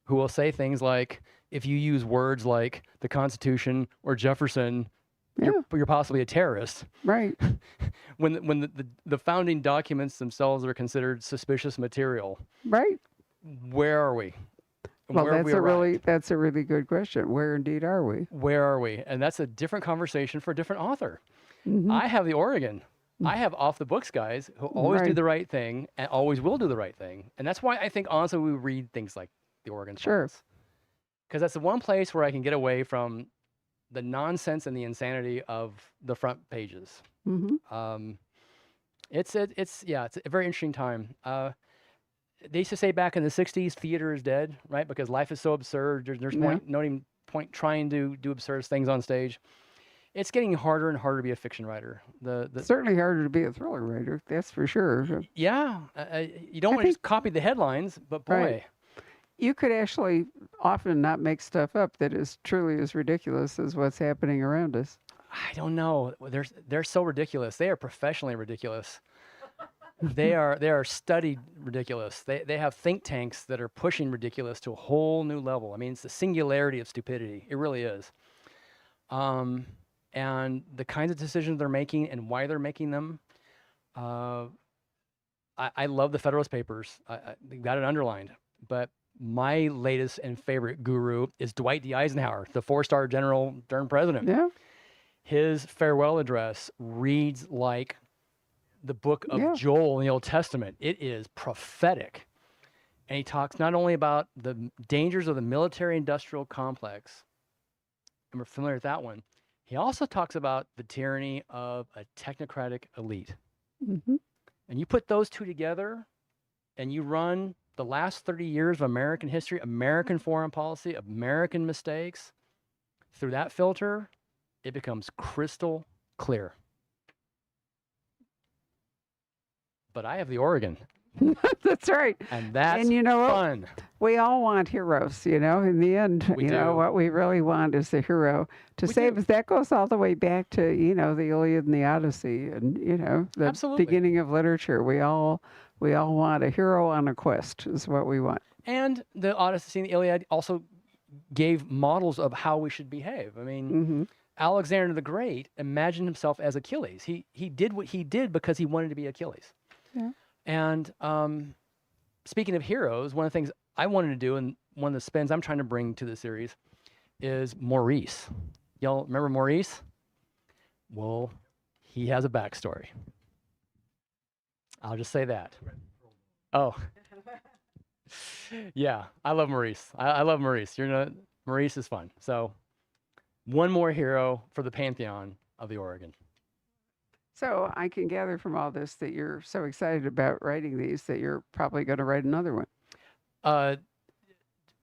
who will say things like, if you use words like the Constitution or Jefferson, Yeah. you're possibly a terrorist. Right. When the founding documents themselves are considered suspicious material, Right. where are we? And Well, where have we arrived? that's a really good question. Where indeed are we? Where are we? And that's a different conversation for a different author. Hmm. I have the Oregon. I have off the books guys who always do Right. the right thing and always will do the right thing. And that's why I think honestly we read things like the Oregon Sure. Science. Because that's the one place where I can get away from the nonsense and the insanity of the front pages. Hmm. Um, it's a very interesting time. They used to say back in the '60s, theater is dead, right? Because life is so absurd. There's Yeah. no even point trying to do absurd things on stage. It's getting harder and harder to be a fiction writer. Certainly harder to be a thriller writer. That's for sure. Yeah, you don't I want to think just copy the headlines, but right. boy, You could actually often not make stuff up that is truly as ridiculous as what's happening around us. I don't know. They're so ridiculous. They are professionally ridiculous. They are studied ridiculous. They have think tanks that are pushing ridiculous to a whole new level. I mean, it's the singularity of stupidity. It really is. Um, and the kinds of decisions they're making and why they're making them. Uh, I love the Federalist Papers. They got it underlined. But my latest and favorite guru is Dwight D. Eisenhower, the four-star general turned president. Yeah. His farewell address reads like the book of Yeah. Joel in the Old Testament. It is prophetic. And he talks not only about the dangers of the military-industrial complex, and we're familiar with that one. He also talks about the tyranny of a technocratic elite. Hmm. And you put those two together and you run the last 30 years of American history, American foreign policy, American mistakes through that filter, it becomes crystal clear. But I have the Oregon, That's right. and that's And you know what? fun. We all want heroes, in the end, We know, do. what we really want is the hero to We save do. us. That goes all the way back to, the Iliad and the Odyssey and, the Absolutely. beginning of literature. We all want a hero on a quest is what we want. And the Odyssey and the Iliad also gave models of how we should behave. I mean, Hmm. Alexander the Great imagined himself as Achilles. He did what he did because he wanted to be Achilles. Yeah. And speaking of heroes, one of the things I wanted to do, and one of the spins I'm trying to bring to the series, is Maurice. Y'all remember Maurice? Well, he has a backstory. I'll just say that. Oh, yeah, I love Maurice. I love Maurice. Maurice is fun. So, one more hero for the pantheon of the Oregon. So I can gather from all this that you're so excited about writing these that you're probably going to write another one.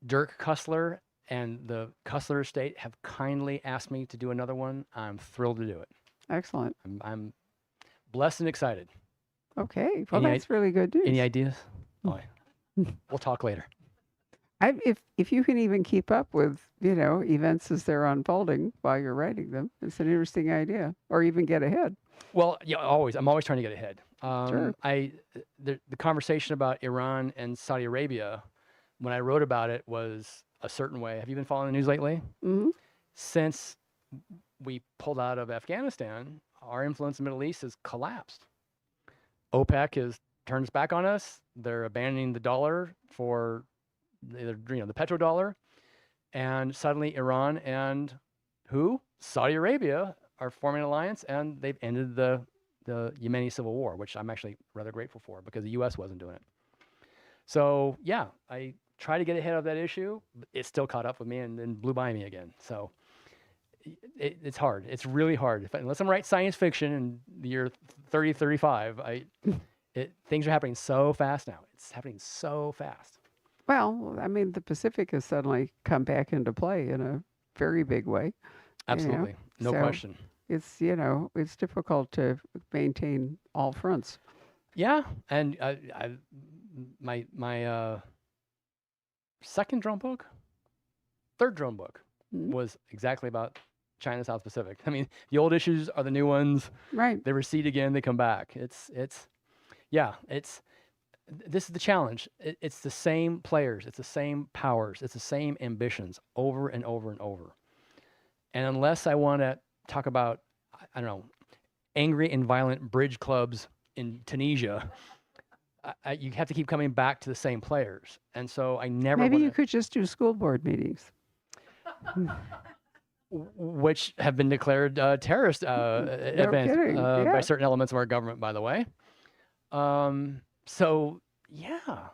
Dirk Cussler and the Cussler estate have kindly asked me to do another one. I'm thrilled to do it. Excellent. I'm blessed and excited. Okay. Well, Any that's really good news. Any ideas? Oh, yeah. We'll talk later. If you can even keep up with, events as they're unfolding while you're writing them, it's an interesting idea. Or even get ahead. Well, yeah, always. I'm always trying to get ahead. Sure. The conversation about Iran and Saudi Arabia, when I wrote about it, was a certain way. Have you been following the news lately? Hmm. Since we pulled out of Afghanistan, our influence in the Middle East has collapsed. OPEC has turned its back on us. They're abandoning the dollar for the petrodollar, and suddenly Iran and Saudi Arabia are forming an alliance, and they've ended the Yemeni civil war, which I'm actually rather grateful for because the U.S. wasn't doing it. So yeah, I try to get ahead of that issue. But it still caught up with me and then blew by me again. So it's hard. It's really hard. Unless I'm writing science fiction in the year 3035, things are happening so fast now. It's happening so fast. Well, I mean, the Pacific has suddenly come back into play in a very big way. Absolutely, no so question. It's it's difficult to maintain all fronts. Yeah, and my third drone book Mhm. was exactly about China South Pacific. I mean, the old issues are the new ones. Right. They recede again, they come back. This is the challenge. It's the same players, it's the same powers, it's the same ambitions over and over and over. And unless I want to talk about I don't know, angry and violent bridge clubs in Tunisia, you have to keep coming back to the same players. And so I never Maybe want you to, could just do school board meetings. which have been declared terrorist No events kidding. by Yeah. certain elements of our government, by the way. So, yeah,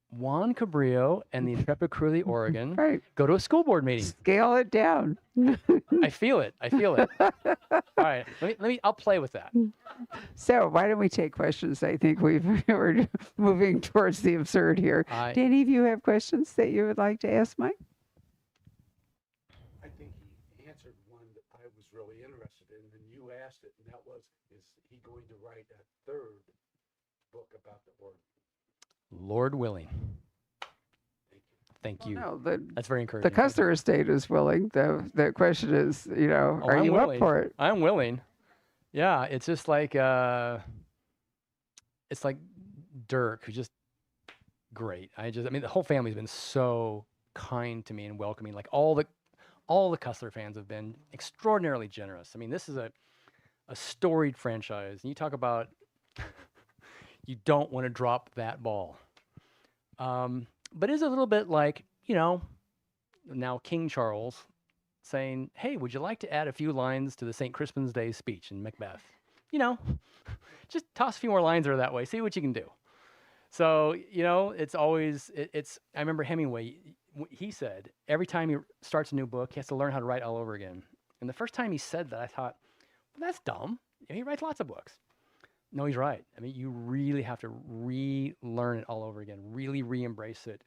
Juan Cabrillo and the intrepid crew of the Oregon Right. go to a school board meeting. Scale it down. I feel it. I feel it. All right, I'll play with that. So why don't we take questions? I think we're moving towards the absurd here. I, Do any of you have questions that you would like to ask Mike? I think he answered one that I was really interested in, and you asked it, and that was, is he going to write a third book about the Oregon? Lord willing. Thank you. Thank you. No, That's very the encouraging. Thank you. Custer estate is willing. The question is, Oh, are I'm you willing. up for it? I'm willing. Yeah, it's just like it's like Dirk, who's just great. I mean, the whole family's been so kind to me and welcoming. Like all the Cussler fans have been extraordinarily generous. I mean, this is a storied franchise, and you talk about you don't want to drop that ball. But it's a little bit like, now King Charles saying, "Hey, would you like to add a few lines to the St. Crispin's Day speech in Macbeth? Just toss a few more lines there that way. See what you can do." So, it's always, I remember Hemingway, he said, every time he starts a new book, he has to learn how to write all over again. And the first time he said that, I thought, well, that's dumb. He writes lots of books. No, he's right. I mean, you really have to relearn it all over again, really re-embrace it.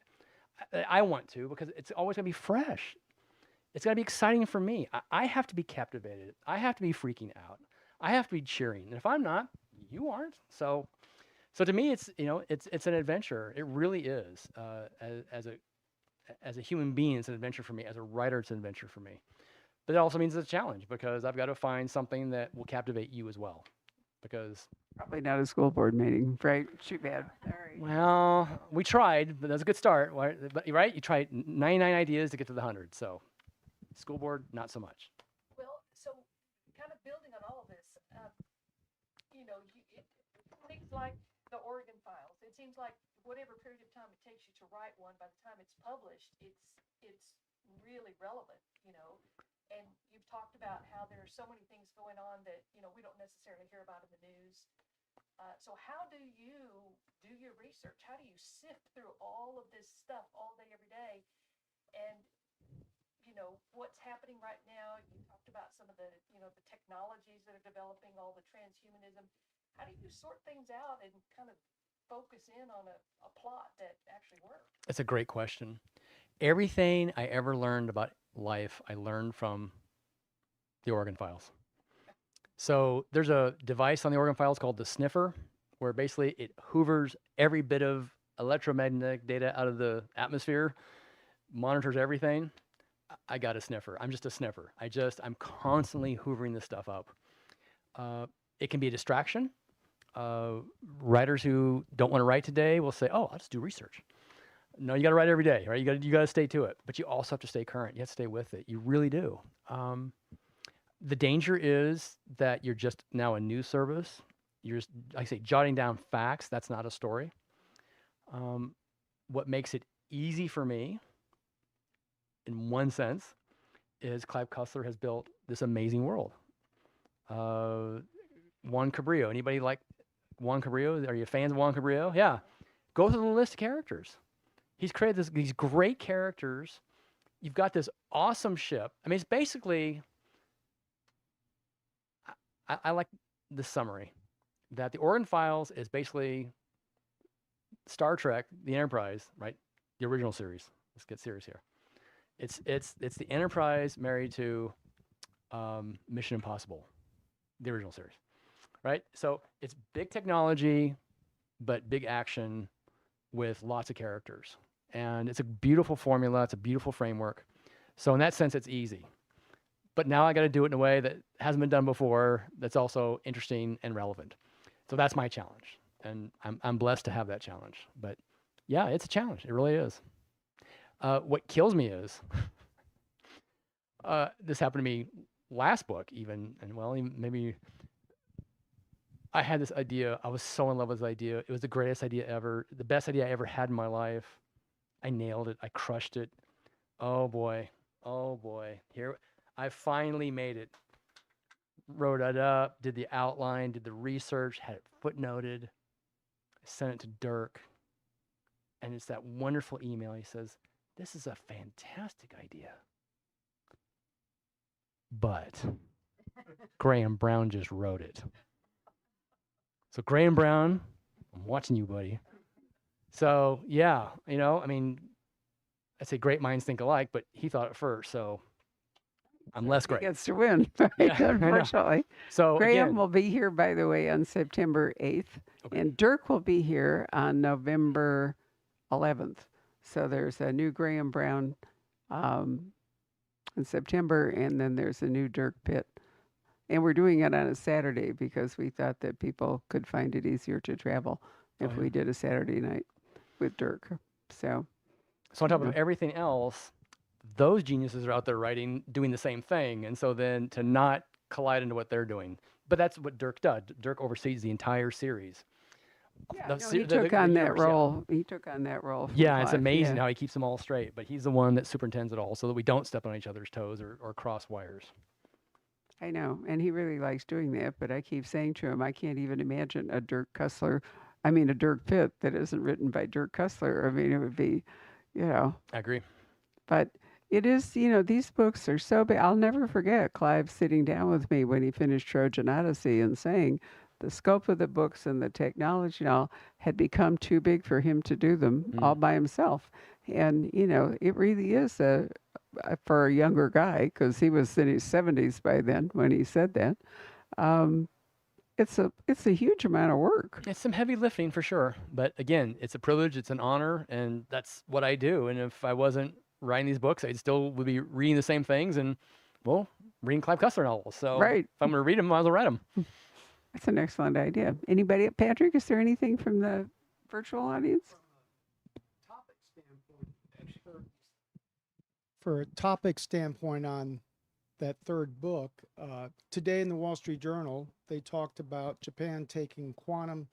I want to, because it's always going to be fresh. It's got to be exciting for me. I have to be captivated. I have to be freaking out. I have to be cheering. And if I'm not, you aren't. So to me, it's an adventure. It really is. As a human being, it's an adventure for me. As a writer, it's an adventure for me. But it also means it's a challenge, because I've got to find something that will captivate you as well. Because, Probably not a school board meeting, right? Too bad. All right. well, we tried, but that's a good start. But right, you tried 99 ideas to get to the 100. So school board, not so much. Well, so kind of building on all of this, things like the Oregon Files. It seems like whatever period of time it takes you to write one, by the time it's published, it's really relevant, And you've talked about how there are so many things going on that we don't necessarily hear about in the news. So how do you do your research? How do you sift through all of this stuff all day, every day? And what's happening right now. You talked about some of the technologies that are developing, all the transhumanism. How do you sort things out and kind of focus in on a plot that actually works? That's a great question. Everything I ever learned about life, I learned from the Oregon Files. So there's a device on the Oregon Files called the sniffer, where basically it hoovers every bit of electromagnetic data out of the atmosphere, monitors everything. I got a sniffer. I'm just a sniffer. I'm constantly hoovering this stuff up. It can be a distraction. Writers who don't want to write today will say, "Oh, I'll just do research." No, you got to write every day, right? You got to stay to it, but you also have to stay current. You have to stay with it. You really do. The danger is that you're just now a news service. You're just, like I say, jotting down facts. That's not a story. What makes it easy for me, in one sense, is Clive Cussler has built this amazing world. Juan Cabrillo. Anybody like Juan Cabrillo? Are you fans of Juan Cabrillo? Yeah. Go through the list of characters. He's created these great characters. You've got this awesome ship. I mean, it's basically, I like the summary, that the Oregon Files is basically Star Trek, the Enterprise, right? The original series. Let's get serious here. It's the Enterprise married to Mission Impossible, the original series, right? So it's big technology, but big action with lots of characters. And it's a beautiful formula. It's a beautiful framework. So in that sense, it's easy. But now I got to do it in a way that hasn't been done before, that's also interesting and relevant. So that's my challenge. And I'm blessed to have that challenge. But yeah, it's a challenge. It really is. What kills me is, this happened to me last book even, and well, even maybe I had this idea. I was so in love with this idea. It was the greatest idea ever, the best idea I ever had in my life. I nailed it. I crushed it. Oh boy. Oh boy. Here, I finally made it. Wrote it up, did the outline, did the research, had it footnoted. I sent it to Dirk. And it's that wonderful email. He says, "This is a fantastic idea. But Graham Brown just wrote it." So, Graham Brown, I'm watching you, buddy. So, yeah, I mean, I say great minds think alike, but he thought it first. So, I'm less He great. gets to win, right? Yeah, I know. Unfortunately. So, Graham again, will be here, by the way, on September 8th, okay. and Dirk will be here on November 11th. So there's a new Graham Brown um, in September, and then there's a new Dirk Pitt. And we're doing it on a Saturday because we thought that people could find it easier to travel if yeah. we did a Saturday night with Dirk. So, So on top Yeah. of everything else, those geniuses are out there writing, doing the same thing. And so then to not collide into what they're doing. But that's what Dirk does. Dirk oversees the entire series. yeah, The no, se- he the took on that universe, yeah. role. He took on that role. For Yeah, it's Clive, amazing yeah. how he keeps them all straight. But he's the one that superintends it all so that we don't step on each other's toes or cross wires. I know, and he really likes doing that. But I keep saying to him, I can't even imagine a Dirk Cussler, I mean, a Dirk Pitt that isn't written by Dirk Cussler. I mean, it would be, you know, I agree. but it is, these books are so big. I'll never forget Clive sitting down with me when he finished Trojan Odyssey and saying the scope of the books and the technology and all had become too big for him to do them all by himself. And, it really is for a younger guy, because he was in his 70s by then when he said that. Um, it's a huge amount of work. It's some heavy lifting for sure. But again, it's a privilege, it's an honor, and that's what I do. And if I wasn't writing these books, I'd still would be reading the same things and, well, reading Clive Cussler novels. So Right. if I'm going to read them, I might as well write them. That's an excellent idea. Anybody, Patrick, is there anything from the virtual audience? Topic standpoint, for a topic standpoint on that third book, today in the Wall Street Journal, they talked about Japan taking quantum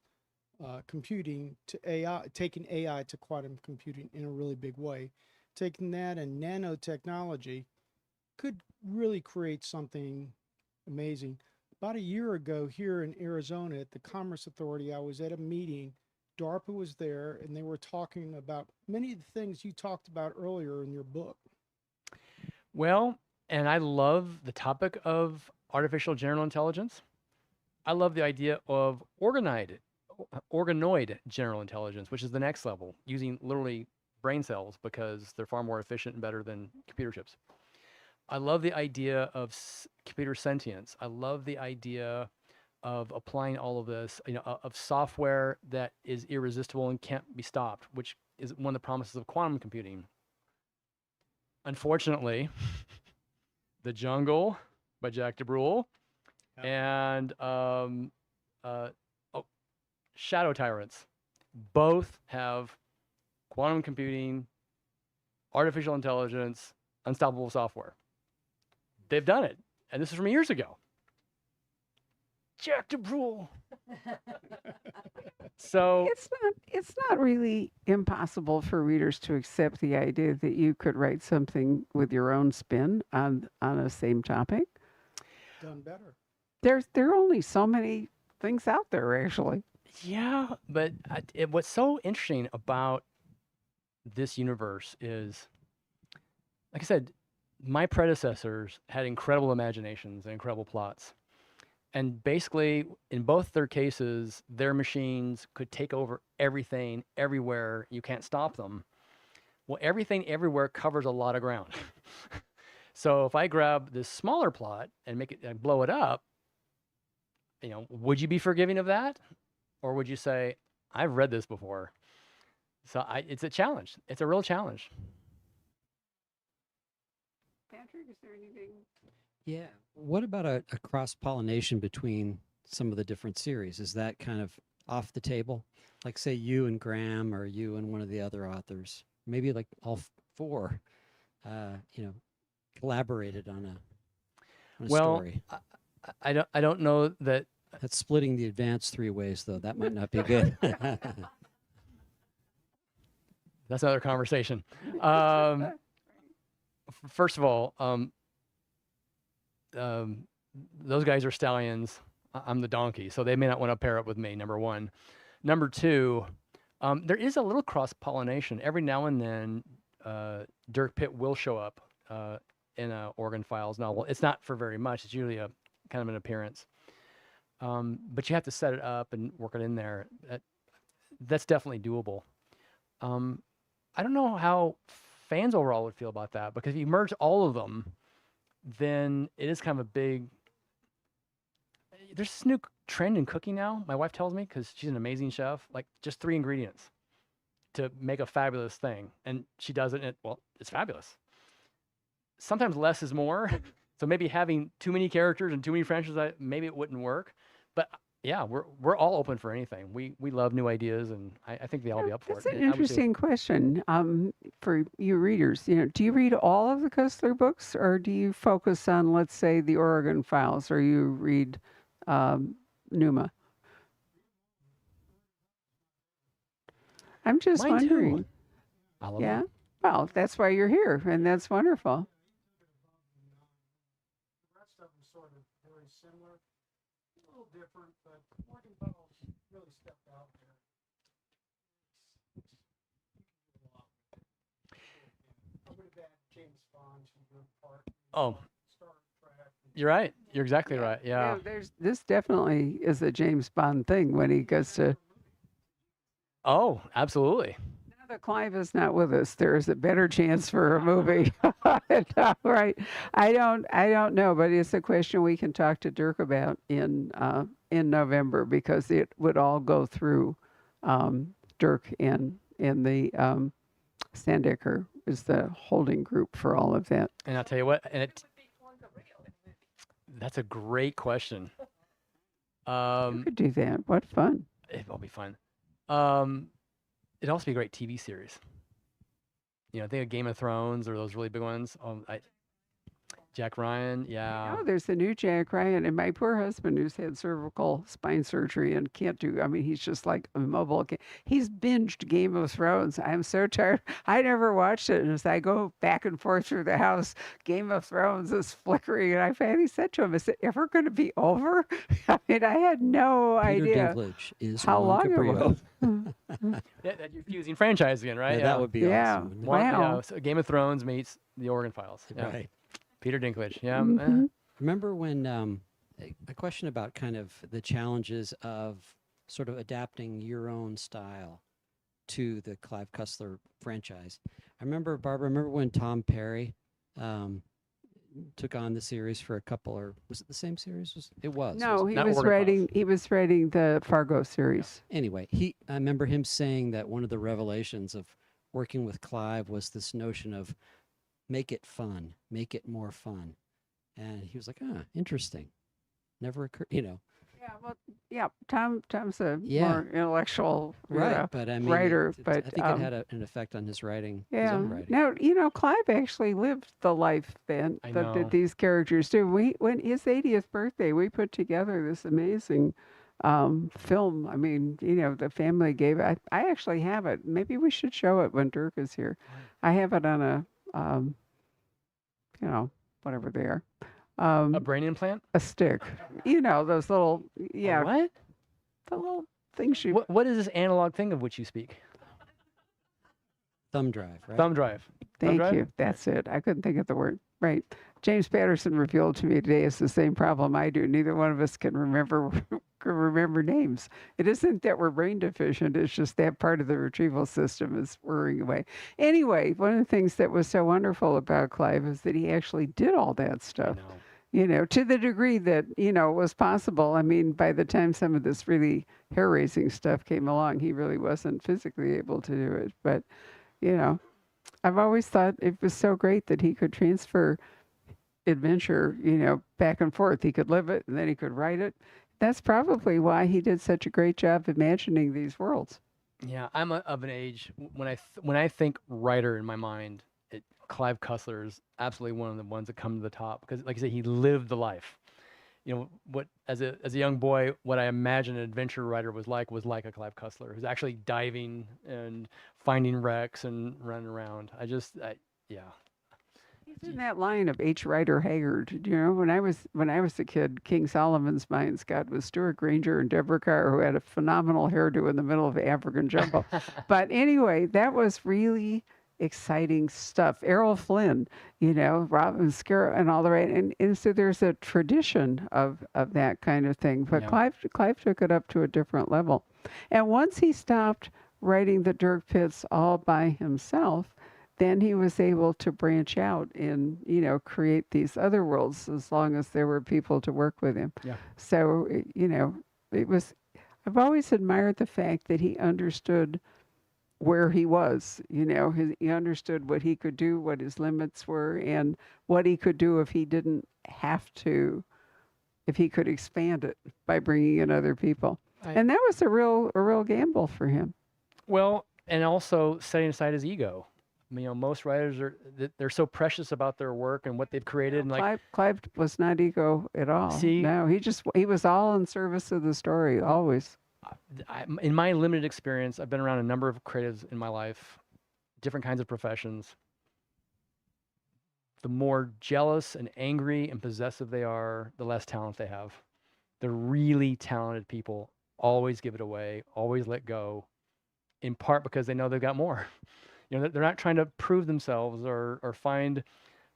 computing to AI, taking AI to quantum computing in a really big way. Taking that and nanotechnology could really create something amazing. About a year ago here in Arizona at the Commerce Authority, I was at a meeting. DARPA was there, and they were talking about many of the things you talked about earlier in your book. Well, and I love the topic of artificial general intelligence. I love the idea of organoid general intelligence, which is the next level, using literally brain cells because they're far more efficient and better than computer chips. I love the idea of computer sentience. I love the idea of applying all of this, of software that is irresistible and can't be stopped, which is one of the promises of quantum computing. Unfortunately, The Jungle by Jack DeBrule and Shadow Tyrants both have quantum computing, artificial intelligence, unstoppable software. They've done it, and this is from years ago. Jack DeBrule. So It's not really impossible for readers to accept the idea that you could write something with your own spin on a same topic. Done better. There are only so many things out there, actually. yeah, but what's so interesting about this universe is, like I said, my predecessors had incredible imaginations and incredible plots. And basically, in both their cases, their machines could take over everything, everywhere. You can't stop them. Well, everything everywhere covers a lot of ground. So if I grab this smaller plot and make it and blow it up, would you be forgiving of that? Or would you say, I've read this before? So it's a challenge. It's a real challenge. Patrick, is there anything? Yeah. What about a cross-pollination between some of the different series? Is that kind of off the table? Like, say, you and Graham or you and one of the other authors, maybe like all four, collaborated on a... on a Well, story. I don't know that. That's splitting the advance 3 ways, though. That might not be good. That's another conversation. First of all, those guys are stallions. I'm the donkey, so they may not want to pair up with me. Number one. Number two, there is a little cross pollination every now and then. Dirk Pitt will show up in a Organ Files novel. It's not for very much. It's usually a kind of an appearance. But you have to set it up and work it in there. That's definitely doable. I don't know how fans overall would feel about that, because if you merge all of them, then it is kind of a big. There's this new trend in cooking now. My wife tells me, because she's an amazing chef, like just 3 ingredients to make a fabulous thing, and she does it. And it's fabulous. Sometimes less is more. So maybe having too many characters and too many franchises, maybe it wouldn't work. But yeah, we're all open for anything. We love new ideas, and I think they all be up for That's it. an I would too. interesting question for you readers. Do you read all of the Cussler books, or do you focus on, let's say, the Oregon Files, or you read Numa? I'm just Mine too. wondering. I love Yeah. it. Well, that's why you're here, and that's wonderful. The rest of them sort of very similar, a little different, but Morgan Bell's really stepped out there. I would have had James Bond who were part Oh, Star Trek. you're right. You're exactly right. Yeah. This definitely is a James Bond thing when he goes to. Oh, absolutely. Now that Clive is not with us, there is a better chance for a movie. Right? I don't know, but it's a question we can talk to Dirk about in November, because it would all go through Dirk and the Sandecker is the holding group for all of that. And I'll tell you what, and Would be Blanca Rio in the movie? that's a great question. You could do that. What fun! It'll be fun. It'd also be a great TV series. Think of Game of Thrones or those really big ones. Jack Ryan, yeah. Oh, there's the new Jack Ryan, and my poor husband who's had cervical spine surgery and can't do. I mean, he's just like immobile. He's binged Game of Thrones. I'm so tired. I never watched it, and as I go back and forth through the house, Game of Thrones is flickering, and I finally said to him, "Is it ever going to be over?" I mean, I had no Peter idea Dinklage is how Juan long it Cabrillo. was. That you're fusing franchise again, right? Yeah, that would be Yeah. awesome. wouldn't it? Wow. So Game of Thrones meets the Oregon Files. Yeah. Right. Peter Dinklage. Yeah. Mhm. Remember when a question about kind of the challenges of sort of adapting your own style to the Clive Cussler franchise? I remember, Barbara, remember when Tom Perry took on the series for a couple, or was it the same series? It was. No, wasn't he Not was Oregon writing. Files. He was writing the Fargo series. it? Anyway, I remember him saying that one of the revelations of working with Clive was this notion of make it fun, make it more fun. And he was like, interesting. Never occurred, Yeah, well, yeah. Tom's a Yeah. more intellectual, right. But I mean, writer, I but, think it had an effect on his writing, his yeah. own writing. Now, Clive actually lived the life that I that know. these characters do. When his 80th birthday, we put together this amazing film. I mean, the family gave it. I actually have it. Maybe we should show it when Dirk is here. I have it on a, whatever they are. A brain implant? A stick. Those little, A what? the little things you. What is this analog thing of which you speak? Thumb drive, right? Thumb drive. Thank drive? you. That's it. I couldn't think of the word. Right. James Patterson revealed to me today it's the same problem I do. Neither one of us can remember names. It isn't that we're brain deficient. It's just that part of the retrieval system is whirring away. Anyway, one of the things that was so wonderful about Clive is that he actually did all that I stuff. know. To the degree that, was possible. I mean, by the time some of this really hair-raising stuff came along, he really wasn't physically able to do it. But, I've always thought it was so great that he could transfer adventure, back and forth. He could live it and then he could write it. That's probably why he did such a great job imagining these worlds. Yeah, I'm of an age when I think writer in my mind, it Clive Cussler is absolutely one of the ones that come to the top because, like I said, he lived the life. You know what? As a young boy, what I imagined an adventure writer was like a Clive Cussler, who's actually diving and finding wrecks and running around. Yeah. He's in that line of H. Rider Haggard. You know, when I was a kid, King Solomon's Mines God was Stuart Granger and Deborah Carr, who had a phenomenal hairdo in the middle of African jungle. But anyway, that was really exciting stuff. Errol Flynn, you know, Robin Scarrow and all the right. And so there's a tradition of that kind of thing. But Yeah. Clive took it up to a different level. And once he stopped writing the Dirk Pits all by himself, then he was able to branch out and, you know, create these other worlds as long as there were people to work with him. Yeah. So, you know, I've always admired the fact that he understood where he was, you know, he understood what he could do, what his limits were, and what he could do if he didn't have to, if he could expand it by bringing in other people. And that was a real gamble for him. Well, and also setting aside his ego. You know, most writers they're so precious about their work and what they've created. And like, Clive was not ego at all. See? No, he was all in service of the story, always. in my limited experience, I've been around a number of creatives in my life, different kinds of professions. The more jealous and angry and possessive they are, the less talent they have. The really talented people always give it away, always let go, in part because they know they've got more. You know, they're not trying to prove themselves or find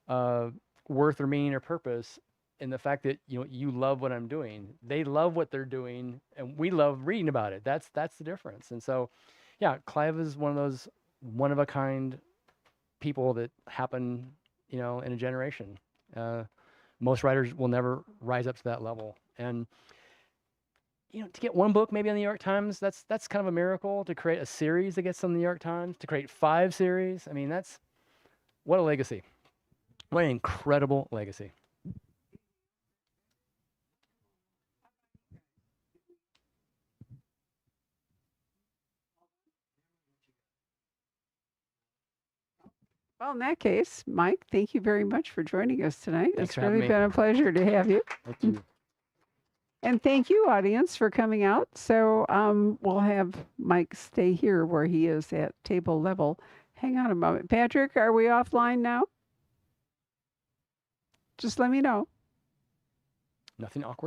worth or meaning or purpose in the fact that, you know, you love what I'm doing. They love what they're doing, and we love reading about it. That's the difference. And so, yeah, Clive is one of those one of a kind people that happen, you know, in a generation. Most writers will never rise up to that level. And you know, to get one book maybe on the New York Times, that's kind of a miracle. To create a series that gets on the New York Times, to create 5 series, I mean, that's what a legacy. What an incredible legacy. Well, in that case, Mike, thank you very much for joining us tonight. Thanks It's for having really me. been a pleasure to have you. Thank you. And thank you, audience, for coming out. So we'll have Mike stay here where he is at table level. Hang on a moment. Patrick, are we offline now? Just let me know. Nothing awkward.